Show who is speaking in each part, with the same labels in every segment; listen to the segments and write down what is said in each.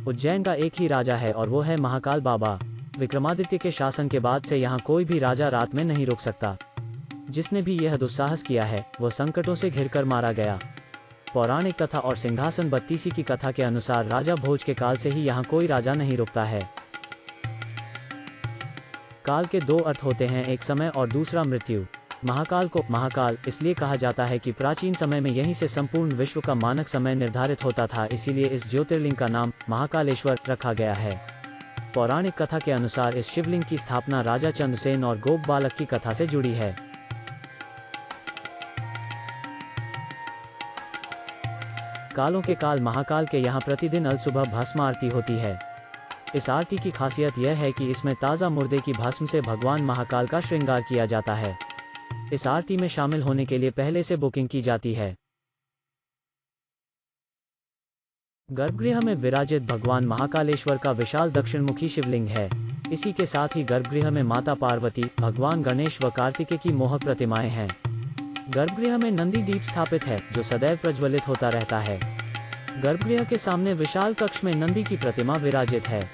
Speaker 1: उज्जैन का एक ही राजा है और वो है महाकाल बाबा। विक्रमादित्य के शासन के बाद से यहाँ कोई भी राजा रात में नहीं रुक सकता। जिसने भी यह दुस्साहस किया है वो संकटों से घिरकर मारा गया। पौराणिक कथा और सिंहासन बत्तीसी की कथा के अनुसार राजा भोज के काल से ही यहाँ कोई राजा नहीं रुकता है। काल के दो अर्थ होते हैं, एक समय और दूसरा मृत्यु। महाकाल को महाकाल इसलिए कहा जाता है कि प्राचीन समय में यहीं से संपूर्ण विश्व का मानक समय निर्धारित होता था, इसीलिए इस ज्योतिर्लिंग का नाम महाकालेश्वर रखा गया है। पौराणिक कथा के अनुसार इस शिवलिंग की स्थापना राजा चंद्रसेन और गोप बालक की कथा से जुड़ी है। कालों के काल महाकाल के यहाँ प्रतिदिन अल सुबह भस्म आरती होती है। इस आरती की खासियत यह है कि इसमें ताज़ा मुर्दे की भस्म से भगवान महाकाल का श्रृंगार किया जाता है। इस आरती में शामिल होने के लिए पहले से बुकिंग की जाती है। गर्भगृह में विराजित भगवान महाकालेश्वर का विशाल दक्षिणमुखी शिवलिंग है। इसी के साथ ही गर्भगृह में माता पार्वती, भगवान गणेश व कार्तिकेय की मोहक प्रतिमाएं हैं। गर्भगृह में नंदी दीप स्थापित है जो सदैव प्रज्वलित होता रहता है। गर्भगृह के सामने विशाल कक्ष में नंदी की प्रतिमा विराजित है।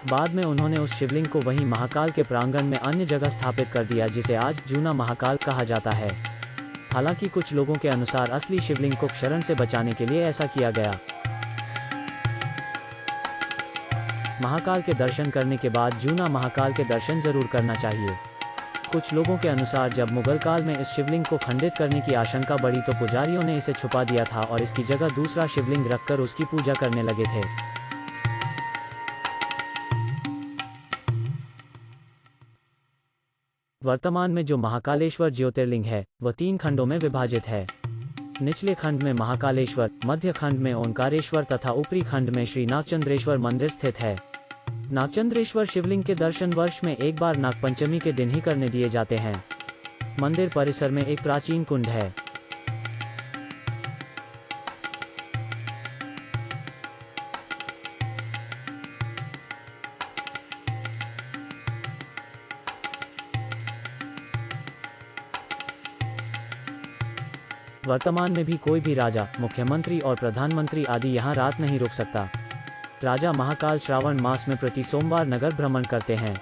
Speaker 1: बाद में उन्होंने उस शिवलिंग को वहीं महाकाल के प्रांगण में अन्य जगह स्थापित कर दिया, जिसे आज जूना महाकाल कहा जाता है। हालांकि कुछ लोगों के अनुसार असली शिवलिंग को क्षरण से बचाने के लिए ऐसा किया गया। महाकाल के दर्शन करने के बाद जूना महाकाल के दर्शन जरूर करना चाहिए। कुछ लोगों के अनुसार जब मुगल काल में इस शिवलिंग को खंडित करने की आशंका बढ़ी तो पुजारियों ने इसे छुपा दिया था और इसकी जगह दूसरा शिवलिंग रखकर उसकी पूजा करने लगे थे। वर्तमान में जो महाकालेश्वर ज्योतिर्लिंग है वह 3 खंडों में विभाजित है। निचले खंड में महाकालेश्वर, मध्य खंड में ओंकारेश्वर तथा ऊपरी खंड में श्री नागचंद्रेश्वर मंदिर स्थित है। नागचंद्रेश्वर शिवलिंग के दर्शन वर्ष में एक बार नागपंचमी के दिन ही करने दिए जाते हैं। मंदिर परिसर में एक प्राचीन कुंड है। वर्तमान में भी कोई भी राजा, मुख्यमंत्री और प्रधानमंत्री आदि यहाँ रात नहीं रुक सकता। राजा महाकाल श्रावण मास में प्रति सोमवार नगर भ्रमण करते हैं।